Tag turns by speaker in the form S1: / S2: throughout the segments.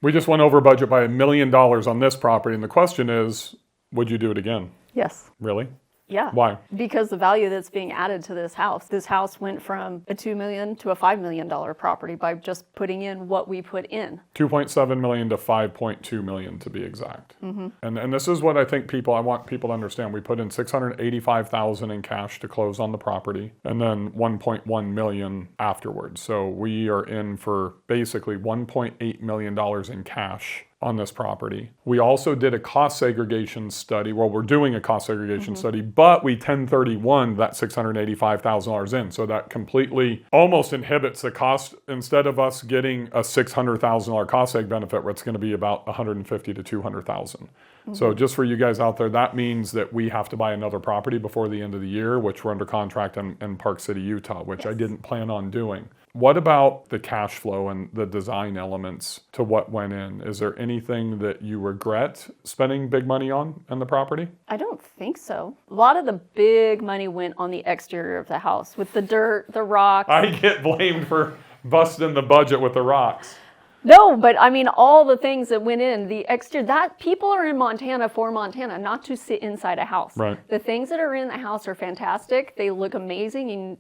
S1: We just went over budget by $1 million on this property, and the question is, would you do it again?
S2: Yes.
S1: Really?
S2: Yeah.
S1: Why?
S2: Because the value that's being added to this house went from a $2 million to a $5 million property by just putting in what we put in.
S1: 2.7 million to 5.2 million to be exact. And this is what I think I want people to understand. We put in 685,000 in cash to close on the property, and then 1.1 million afterwards. So we are in for basically $1.8 million in cash on this property. We also did a cost segregation study. Well, we're doing a cost segregation study, but we 1031 that $685,000 in. So that completely almost inhibits the cost. Instead of us getting a $600,000 cost seg benefit, where it's going to be about $150,000 to $200,000. So just for you guys out there, that means that we have to buy another property before the end of the year, which we're under contract in Park City, Utah, which I didn't plan on doing. What about the cash flow and the design elements to what went in? Is there anything that you regret spending big money on the property?
S2: I don't think so. A lot of the big money went on the exterior of the house with the dirt, the rocks.
S1: I get blamed for busting the budget with the rocks.
S2: No, but I mean, all the things that went in, the exterior, that people are in Montana for Montana, not to sit inside a house.
S1: Right.
S2: The things that are in the house are fantastic. They look amazing, and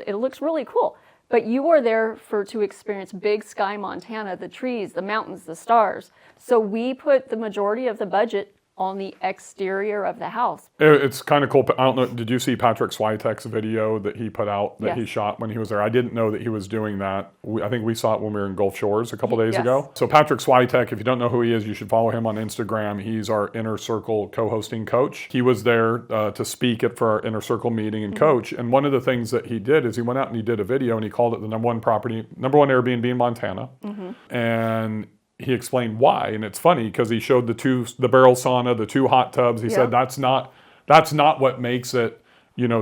S2: it looks really cool. But you are there to experience Big Sky, Montana, the trees, the mountains, the stars. So we put the majority of the budget on the exterior of the house.
S1: It's kind of cool. I don't know, did you see Patrick Switek's video that he put out that
S2: Yes.
S1: he shot when he was there? I didn't know that he was doing that. I think we saw it when we were in Gulf Shores a couple days ago. So Patrick Switek, if you don't know who he is, you should follow him on Instagram. He's our Inner Circle co-hosting coach. He was there to speak for our Inner Circle meeting and coach. And one of the things that he did is he went out and he did a video, and he called it the number one Airbnb in Montana. And he explained why, and it's funny because he showed the barrel sauna, the 2 hot tubs. He said that's not what makes it,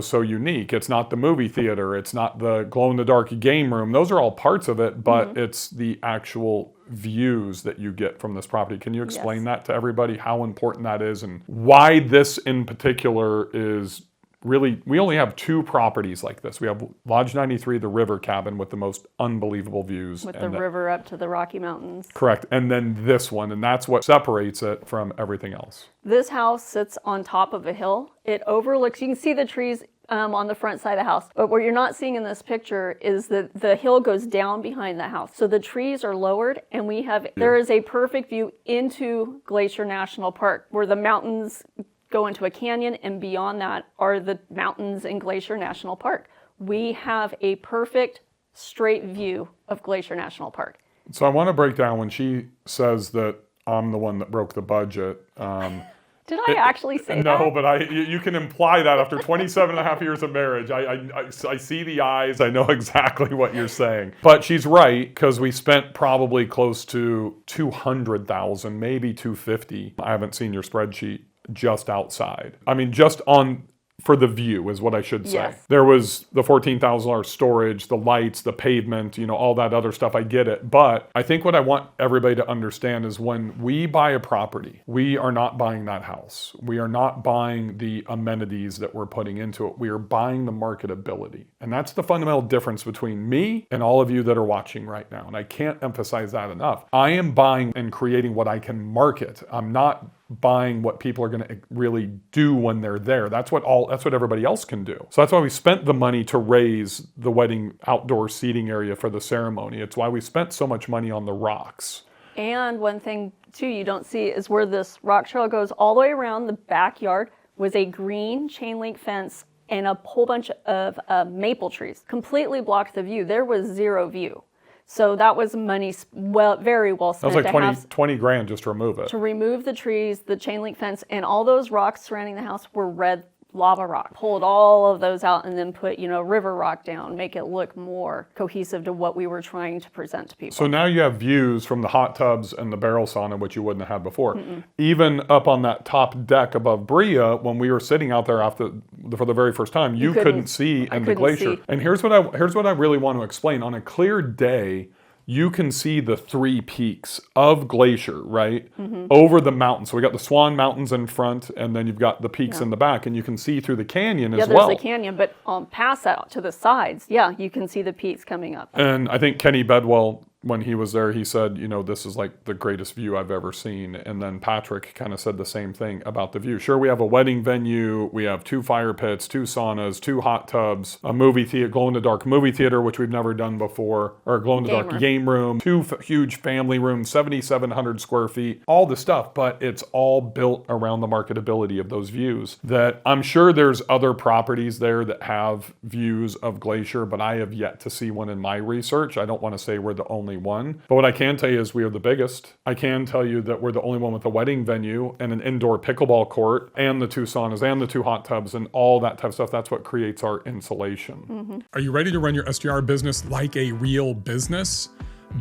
S1: so unique. It's not the movie theater. It's not the glow-in-the-dark game room. Those are all parts of it, but it's the actual views that you get from this property. Can you explain that to everybody, how important that is, and why this in particular is really, we only have 2 properties like this. We have Lodge 93, the river cabin with the most unbelievable views.
S2: With the river up to the Rocky Mountains.
S1: Correct. And then this one, and that's what separates it from everything else.
S2: This house sits on top of a hill. It overlooks, you can see the trees on the front side of the house. But what you're not seeing in this picture is that the hill goes down behind the house. So the trees are lowered, and there is a perfect view into Glacier National Park, where the mountains go into a canyon, and beyond that are the mountains in Glacier National Park. We have a perfect straight view of Glacier National Park.
S1: So I want to break down when she says that I'm the one that broke the budget.
S2: Did I actually say that?
S1: No, but you can imply that after 27 and a half years of marriage. I see the eyes. I know exactly what you're saying. But she's right, because we spent probably close to $200,000, maybe $250,000. I haven't seen your spreadsheet. Just outside. I mean, just for the view is what I should say.
S2: Yes.
S1: There was the $14,000 storage, the lights, the pavement, all that other stuff. I get it. But I think what I want everybody to understand is when we buy a property, we are not buying that house. We are not buying the amenities that we're putting into it. We are buying the marketability. And that's the fundamental difference between me and all of you that are watching right now. And I can't emphasize that enough. I am buying and creating what I can market. I'm not buying what people are going to really do when they're there. That's what everybody else can do. So that's why we spent the money to raise the wedding outdoor seating area for the ceremony. It's why we spent so much money on the rocks.
S2: And one thing too you don't see is where this rock trail goes all the way around the backyard was a green chain link fence and a whole bunch of maple trees. Completely blocked the view. There was zero view. So that was money very well spent.
S1: That was like 20 grand just to remove it.
S2: To remove the trees, the chain link fence, and all those rocks surrounding the house were red lava rock. Pulled all of those out and then put, river rock down, make it look more cohesive to what we were trying to present to people.
S1: So now you have views from the hot tubs and the barrel sauna, which you wouldn't have had before. Even up on that top deck above Brea, when we were sitting out there for the very first time, you couldn't see in the glacier.
S2: See.
S1: And here's what I really want to explain. On a clear day, you can see the 3 peaks of Glacier, right? Over the mountain. So we got the Swan Mountains in front, and then you've got the peaks in the back, and you can see through the canyon as well.
S2: Yeah, there's a canyon, but past that to the sides, you can see the peaks coming up.
S1: And I think Kenny Bedwell when he was there, he said, this is like the greatest view I've ever seen. And then Patrick kind of said the same thing about the view. Sure, we have a wedding venue, we have 2 fire pits, 2 saunas, 2 hot tubs, a movie theater, glow-in-the-dark movie theater, which we've never done before, or a glow-in-the-dark game room, 2 huge family rooms, 7,700 square feet, all the stuff, but it's all built around the marketability of those views. That I'm sure there's other properties there that have views of Glacier, but I have yet to see one in my research. I don't want to say we're the only one, but what I can tell you is we are the biggest. I can tell you that we're the only one with a wedding venue and an indoor pickleball court and the 2 saunas and the 2 hot tubs and all that type of stuff. That's what creates our insulation.
S3: Are you ready to run your STR business like a real business?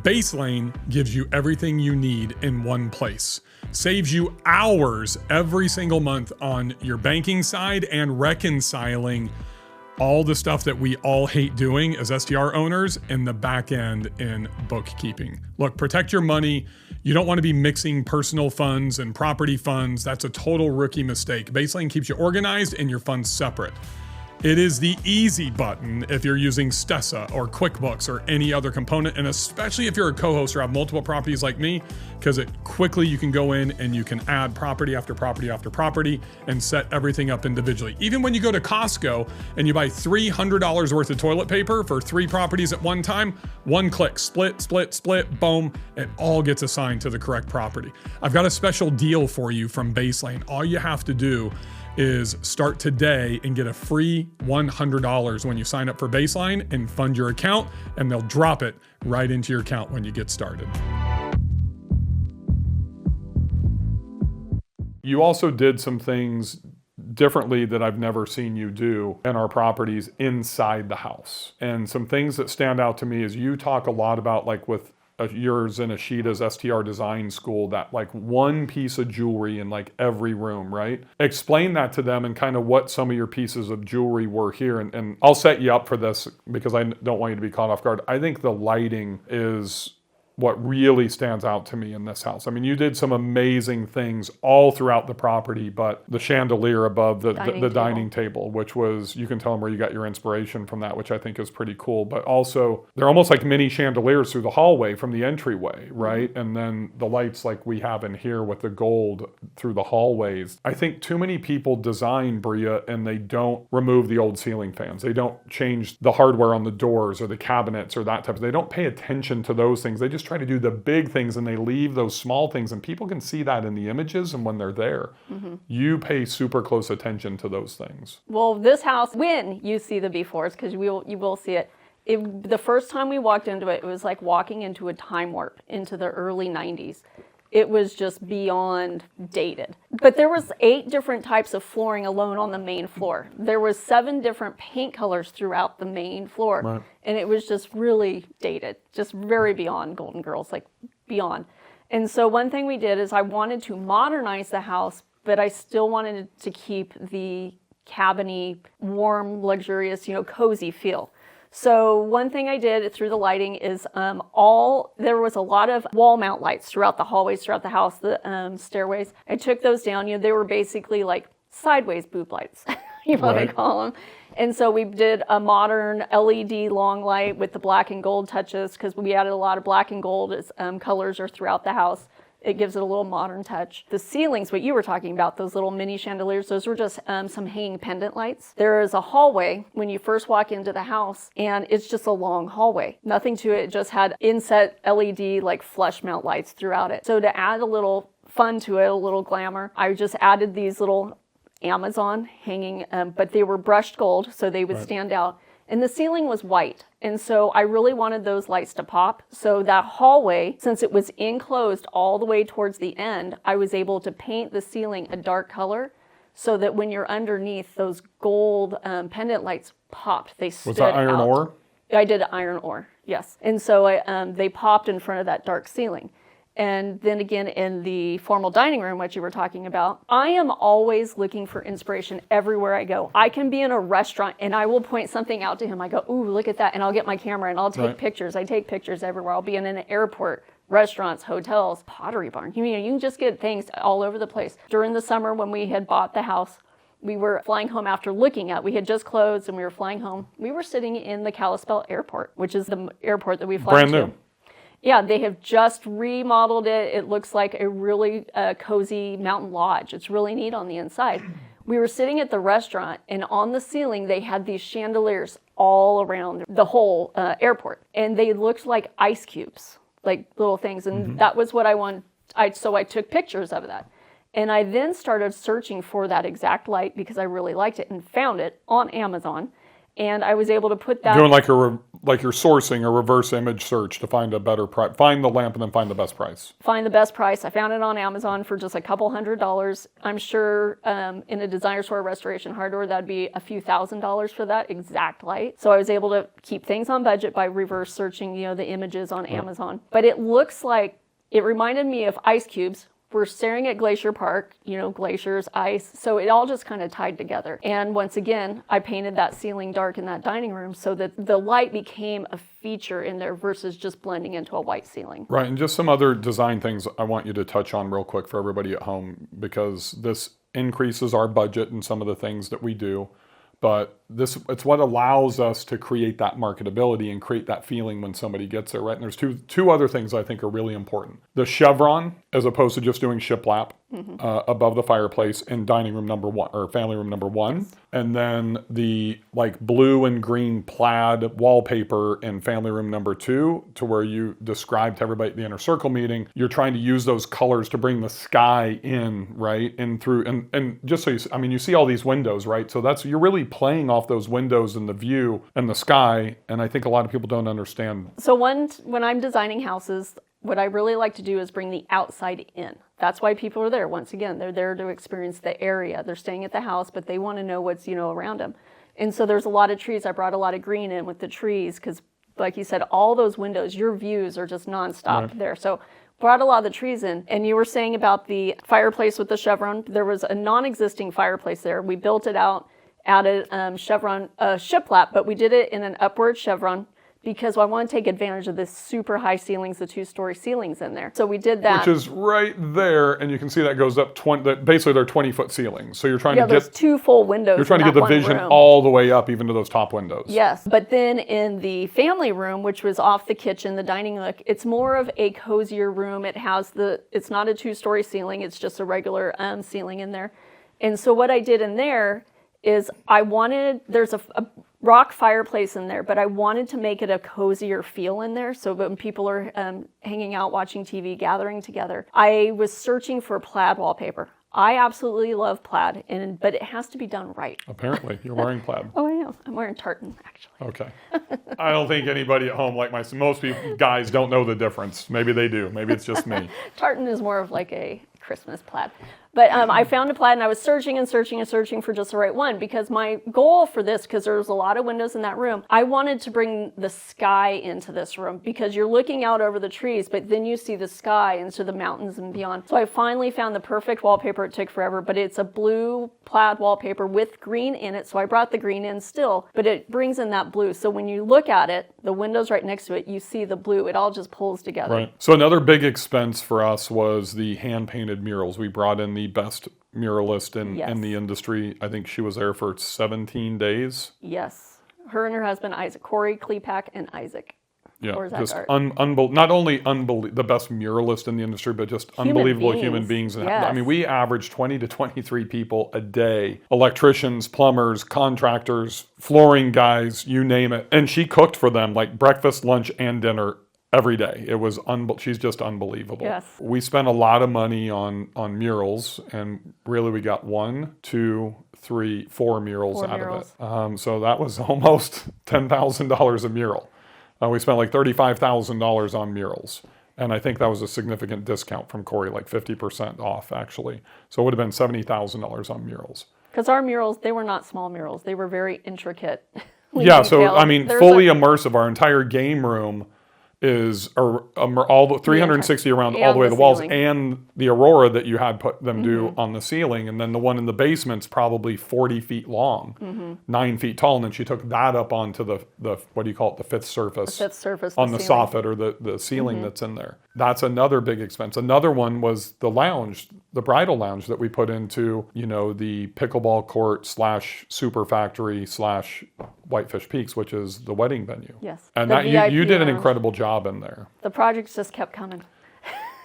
S3: Baselane gives you everything you need in one place. Saves you hours every single month on your banking side and reconciling all the stuff that we all hate doing as STR owners in the back end in bookkeeping. Look, protect your money. You don't want to be mixing personal funds and property funds. That's a total rookie mistake. Baselane keeps you organized and your funds separate. It is the easy button if you're using Stessa or QuickBooks or any other component, and especially if you're a co-host or have multiple properties like me, because you can go in and you can add property after property after property and set everything up individually. Even when you go to Costco and you buy $300 worth of toilet paper for 3 properties at one time, one click, split, boom, it all gets assigned to the correct property. I've got a special deal for you from Baselane. All you have to do is start today and get a free $100 when you sign up for Baselane and fund your account, and they'll drop it right into your account when you get started.
S1: You also did some things differently that I've never seen you do in our properties inside the house. And some things that stand out to me is you talk a lot about, like with yours and Ashida's STR design school, that like one piece of jewelry in like every room, right? Explain that to them and kind of what some of your pieces of jewelry were here. And I'll set you up for this because I don't want you to be caught off guard. I think the lighting is what really stands out to me in this house. I mean, you did some amazing things all throughout the property, but the chandelier above the dining table, which was, you can tell them where you got your inspiration from that, which I think is pretty cool. But also, they're almost like mini chandeliers through the hallway from the entryway, right? And then the lights like we have in here with the gold through the hallways. I think too many people design Brea and they don't remove the old ceiling fans. They don't change the hardware on the doors or the cabinets or that type of, they don't pay attention to those things. They just try to do the big things and they leave those small things, and people can see that in the images and when they're there. You pay super close attention to those things.
S2: Well, this house, when you see the befores, because you will see it, the first time we walked into it, it was like walking into a time warp into the early 90s. It was just beyond dated. But there was 8 different types of flooring alone on the main floor. There was 7 different paint colors throughout the main floor.
S1: Right.
S2: And it was just really dated, just very beyond Golden Girls, like beyond. And so one thing we did is I wanted to modernize the house, but I still wanted to keep the cabiny, warm, luxurious, cozy feel. So one thing I did through the lighting is there was a lot of wall mount lights throughout the hallways, throughout the house, the stairways. I took those down. They were basically like sideways boob lights, they call them. And so we did a modern LED long light with the black and gold touches, because we added a lot of black and gold as colors are throughout the house. It gives it a little modern touch. The ceilings, what you were talking about, those little mini chandeliers, those were just some hanging pendant lights. There is a hallway when you first walk into the house, and it's just a long hallway. Nothing to it, just had inset LED like flush mount lights throughout it. So to add a little fun to it, a little glamour, I just added these little Amazon hanging, but they were brushed gold, so they would stand out. And the ceiling was white. And so I really wanted those lights to pop. So that hallway, since it was enclosed all the way towards the end, I was able to paint the ceiling a dark color so that when you're underneath, those gold pendant lights popped. They stood out.
S1: Was that iron ore?
S2: I did iron ore, yes. And so they popped in front of that dark ceiling. And then again, in the formal dining room, what you were talking about, I am always looking for inspiration everywhere I go. I can be in a restaurant and I will point something out to him. I go, ooh, look at that. And I'll get my camera and I'll take pictures. I take pictures everywhere. I'll be in an airport, restaurants, hotels, Pottery Barn. You can just get things all over the place. During the summer when we had bought the house, we were flying home after we had just closed and we were flying home. We were sitting in the Kalispell airport, which is the airport that we fly to.
S1: Brand new.
S2: Yeah, they have just remodeled it. It looks like a really cozy mountain lodge. It's really neat on the inside. We were sitting at the restaurant, and on the ceiling, they had these chandeliers all around the whole airport. And they looked like ice cubes, like little things. And that was what I wanted. So I took pictures of that. And I then started searching for that exact light because I really liked it and found it on Amazon. And I was able to put that...
S1: Doing like you're sourcing a reverse image search to find a better price. Find the lamp and then find the best price.
S2: Find the best price. I found it on Amazon for just a couple $100s. I'm sure in a designer store restoration hardware, that'd be a few $1,000s for that exact light. So I was able to keep things on budget by reverse searching, the images on Amazon. But it looks like, it reminded me of ice cubes. We're staring at Glacier Park, glaciers, ice. So it all just kind of tied together. And once again, I painted that ceiling dark in that dining room so that the light became a feature in there versus just blending into a white ceiling.
S1: Right, and just some other design things I want you to touch on real quick for everybody at home, because this increases our budget and some of the things that we do. But it's what allows us to create that marketability and create that feeling when somebody gets there, right? And there's two other things I think are really important. The chevron, as opposed to just doing shiplap above the fireplace in dining room number 1 or family room number 1. Yes. And then the blue and green plaid wallpaper in family room number 2, to where you described to everybody at the inner circle meeting, you're trying to use those colors to bring the sky in, right? And through, and just so you see all these windows, right? So you're really playing off those windows and the view and the sky. And I think a lot of people don't understand.
S2: So when I'm designing houses, what I really like to do is bring the outside in. That's why people are there. Once again, they're there to experience the area. They're staying at the house, but they want to know what's, around them. And so there's a lot of trees. I brought a lot of green in with the trees because, like you said, all those windows, your views are just nonstop there. So brought a lot of the trees in. And you were saying about the fireplace with the chevron. There was a non-existing fireplace there. We built it out, added chevron shiplap, but we did it in an upward chevron because I want to take advantage of this super high ceilings, the 2-story ceilings in there. So we did that.
S1: Which is right there, and you can see that goes up 20, basically they're 20-foot ceilings. So you're trying to
S2: get 2 full windows.
S1: You're trying to get the vision all the way up, even to those top windows.
S2: Yes, but then in the family room, which was off the kitchen, the dining look, it's more of a cozier room. It's not a 2-story ceiling, it's just a regular ceiling in there. And so what I did in there is there's a rock fireplace in there, but I wanted to make it a cozier feel in there. So when people are hanging out, watching TV, gathering together, I was searching for plaid wallpaper. I absolutely love plaid, but it has to be done right.
S1: Apparently, you're wearing plaid.
S2: Oh, I am. I'm wearing tartan, actually.
S1: Okay. I don't think anybody at home like most people, guys don't know the difference. Maybe they do. Maybe it's just me.
S2: Tartan is more of like a Christmas plaid. But I found a plaid, and I was searching and searching and searching for just the right one, because my goal for this, because there was a lot of windows in that room, I wanted to bring the sky into this room, because you're looking out over the trees, but then you see the sky into the mountains and beyond. So I finally found the perfect wallpaper. It took forever, but it's a blue plaid wallpaper with green in it. So I brought the green in still, but it brings in that blue. So when you look at it, the windows right next to it, you see the blue. It all just pulls together.
S1: Right. So another big expense for us was the hand-painted murals. We brought in the best muralist in the industry. I think she was there for 17 days.
S2: Yes. Her and her husband, Isaac. Corey, Klepak, and Isaac.
S1: Yeah, just not only the best muralist in the industry, but just unbelievable human beings.
S2: Yes.
S1: I mean, we average 20 to 23 people a day. Electricians, plumbers, contractors, flooring guys, you name it. And she cooked for them like breakfast, lunch, and dinner every day. It was she's just unbelievable.
S2: Yes.
S1: We spent a lot of money on murals, and really we got 1, 2, 3, 4 murals out of it. So that was almost $10,000 a mural. We spent like $35,000 on murals. And I think that was a significant discount from Corey, like 50% off actually. So it would have been $70,000 on murals.
S2: Because our murals, they were not small murals. They were very intricate.
S1: Yeah, so I mean, fully immersive. Our entire game room is all the 360 around all the way to the walls,
S2: ceiling.
S1: And the aurora that you had put them do on the ceiling, and then the one in the basement's probably 40 feet long, 9 feet tall, and then she took that up onto the what do you call it, the fifth surface on the soffit or the ceiling that's in there. That's another big expense. Another one was the lounge. the bridal lounge that we put into, the pickleball court / super factory / Whitefish Peaks, which is the wedding venue.
S2: Yes.
S1: And
S2: The
S1: that you did an
S2: VIP
S1: incredible job in there.
S2: The projects just kept coming.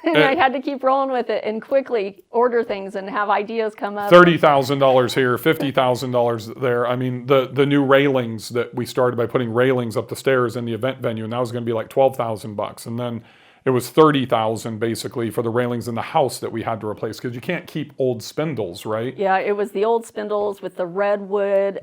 S2: And I had to keep rolling with it and quickly order things and have ideas come up.
S1: $30,000 here, $50,000 there. I mean, the new railings that we started by putting railings up the stairs in the event venue, and that was going to be like $12,000. And then it was $30,000 basically for the railings in the house that we had to replace, because you can't keep old spindles, right?
S2: Yeah, it was the old spindles with the redwood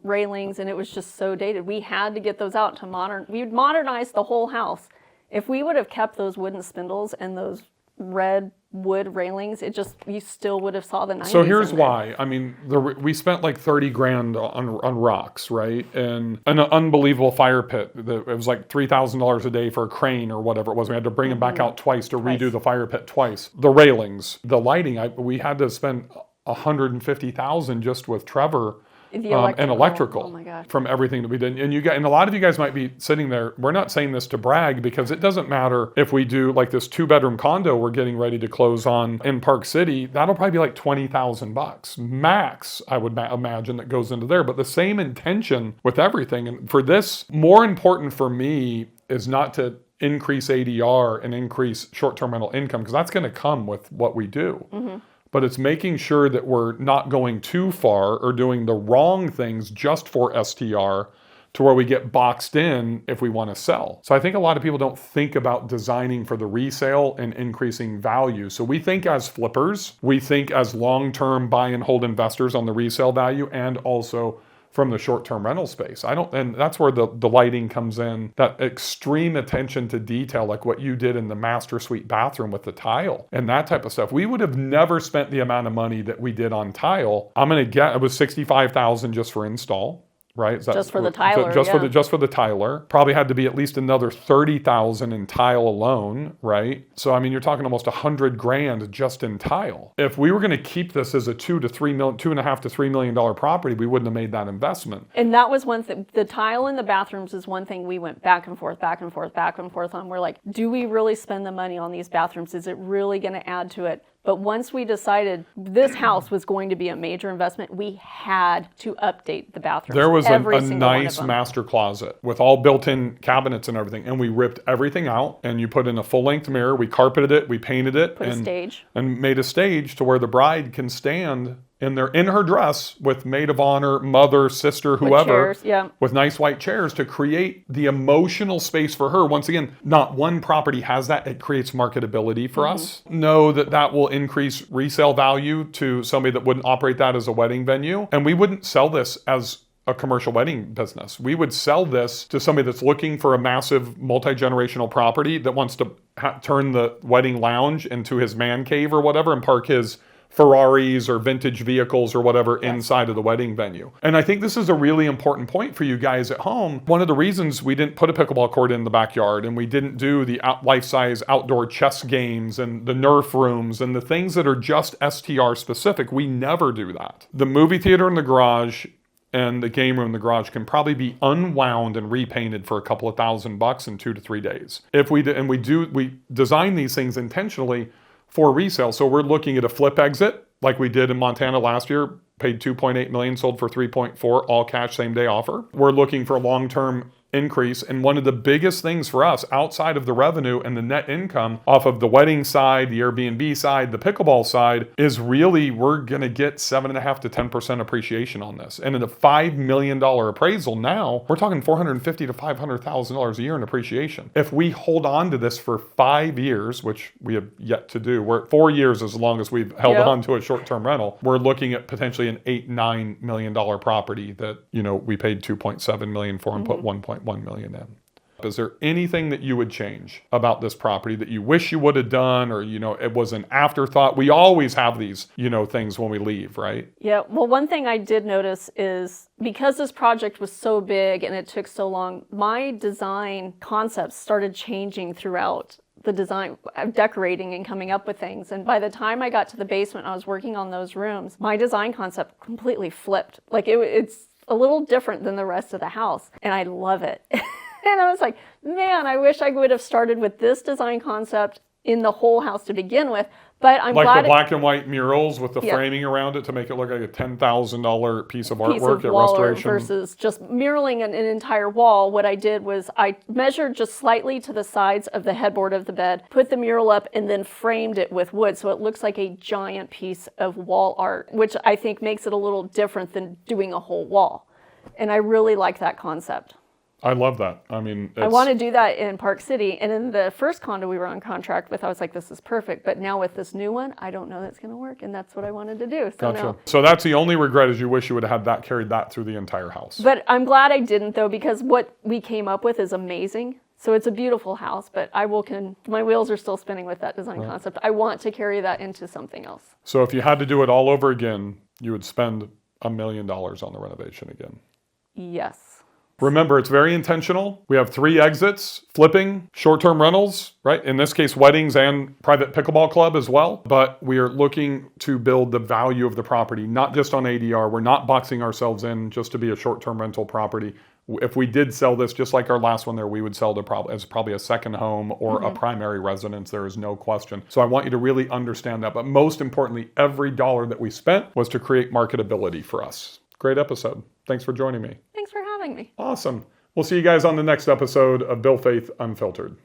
S2: railings, and it was just so dated. We had to get those out to we'd modernize the whole house. If we would have kept those wooden spindles and those red wood railings, you still would have saw the 90s.
S1: So here's why. I mean, we spent like 30 grand on rocks, right? And an unbelievable fire pit. It was like $3,000 a day for a crane or whatever it was. We had to bring them back out twice to redo the fire pit twice. The railings, the lighting, we had to spend $150,000 just with Trevor. And electrical
S2: oh my God.
S1: From everything that we did. And a lot of you guys might be sitting there, we're not saying this to brag, because it doesn't matter if we do like this 2-bedroom condo we're getting ready to close on in Park City. That'll probably be like $20,000 max, I would imagine, that goes into there. But the same intention with everything. And for this, more important for me is not to increase ADR and increase short-term rental income, because that's going to come with what we do. Mm-hmm. But it's making sure that we're not going too far or doing the wrong things just for STR to where we get boxed in if we want to sell. So I think a lot of people don't think about designing for the resale and increasing value. So we think as flippers, we think as long-term buy and hold investors on the resale value, and also from the short-term rental space. And that's where the lighting comes in, that extreme attention to detail, like what you did in the master suite bathroom with the tile and that type of stuff. We would have never spent the amount of money that we did on tile. I'm gonna get, it was $65,000 just for install. Right?
S2: Just for the tiler,
S1: just for the tiler. Probably had to be at least another $30,000 in tile alone, right? So I mean, you're talking almost $100 grand just in tile. If we were going to keep this as a $2.5 to $3 million property, we wouldn't have made that investment.
S2: And that was one thing. The tile in the bathrooms is one thing we went back and forth on. We're like, do we really spend the money on these bathrooms? Is it really going to add to it? But once we decided this house was going to be a major investment, we had to update the bathrooms.
S1: There was a nice master closet with all built-in cabinets and everything, and we ripped everything out, and you put in a full-length mirror, we carpeted it, we painted it,
S2: a stage.
S1: And made a stage to where the bride can stand in her dress with maid of honor, mother, sister, whoever,
S2: with chairs, yeah.
S1: With nice white chairs to create the emotional space for her. Once again, not one property has that. It creates marketability for us. Know that will increase resale value to somebody that wouldn't operate that as a wedding venue. And we wouldn't sell this as a commercial wedding business. We would sell this to somebody that's looking for a massive multi-generational property that wants to turn the wedding lounge into his man cave or whatever and park his Ferraris or vintage vehicles or whatever inside of the wedding venue. And I think this is a really important point for you guys at home. One of the reasons we didn't put a pickleball court in the backyard, and we didn't do the life-size outdoor chess games and the Nerf rooms and the things that are just STR specific, we never do that. The movie theater in the garage and the game room in the garage can probably be unwound and repainted for a couple of $1,000 in 2 to 3 days. We design these things intentionally for resale. So we're looking at a flip exit like we did in Montana last year, paid $2.8 million, sold for $3.4, all cash, same day offer. We're looking for a long-term increase. And one of the biggest things for us outside of the revenue and the net income off of the wedding side, the Airbnb side, the pickleball side is really we're going to get 7.5% to 10% appreciation on this. And in a $5 million appraisal now, we're talking $450,000 to $500,000 a year in appreciation. If we hold on to this for 5 years, which we have yet to do, we're at 4 years as long as we've held on to a short-term rental, we're looking at potentially an $8-9 million property that, we paid $2.7 million for and put $1.1 million in. Is there anything that you would change about this property that you wish you would have done, or it was an afterthought? We always have these things when we leave, right?
S2: Yeah, well, one thing I did notice is because this project was so big and it took so long, my design concepts started changing throughout the design, decorating and coming up with things. And by the time I got to the basement, I was working on those rooms, my design concept completely flipped. Like it's a little different than the rest of the house, and I love it. And I was like, man, I wish I would have started with this design concept in the whole house to begin with. But I'm
S1: Like
S2: glad
S1: the black and white murals with the
S2: Yeah.
S1: framing around it to make it look like a $10,000 piece of
S2: piece
S1: artwork
S2: of
S1: at
S2: wall art
S1: restoration.
S2: versus just muraling an entire wall. What I did was I measured just slightly to the sides of the headboard of the bed, put the mural up, and then framed it with wood so it looks like a giant piece of wall art, which I think makes it a little different than doing a whole wall. And I really like that concept.
S1: I love that. I mean,
S2: I want to do that in Park City. And in the first condo we were on contract with, I was like, this is perfect. But now with this new one, I don't know that's going to work. And that's what I wanted to do. So
S1: Gotcha.
S2: now,
S1: So that's the only regret is you wish you would have had that carried that through the entire house.
S2: but I'm glad I didn't, though, because what we came up with is amazing. So it's a beautiful house, but my wheels are still spinning with that design concept. I want to carry that into something else.
S1: So if you had to do it all over again, you would spend $1 million on the renovation again.
S2: Yes.
S1: Remember, it's very intentional. We have 3 exits, flipping, short-term rentals, right? In this case, weddings and private pickleball club as well. But we are looking to build the value of the property, not just on ADR. We're not boxing ourselves in just to be a short-term rental property. If we did sell this, just like our last one there, we would sell to as probably a second home or a primary residence. There is no question. So I want you to really understand that. But most importantly, every dollar that we spent was to create marketability for us. Great episode. Thanks for joining me.
S2: Thanks for having me.
S1: Awesome. We'll see you guys on the next episode of Bill Faith Unfiltered.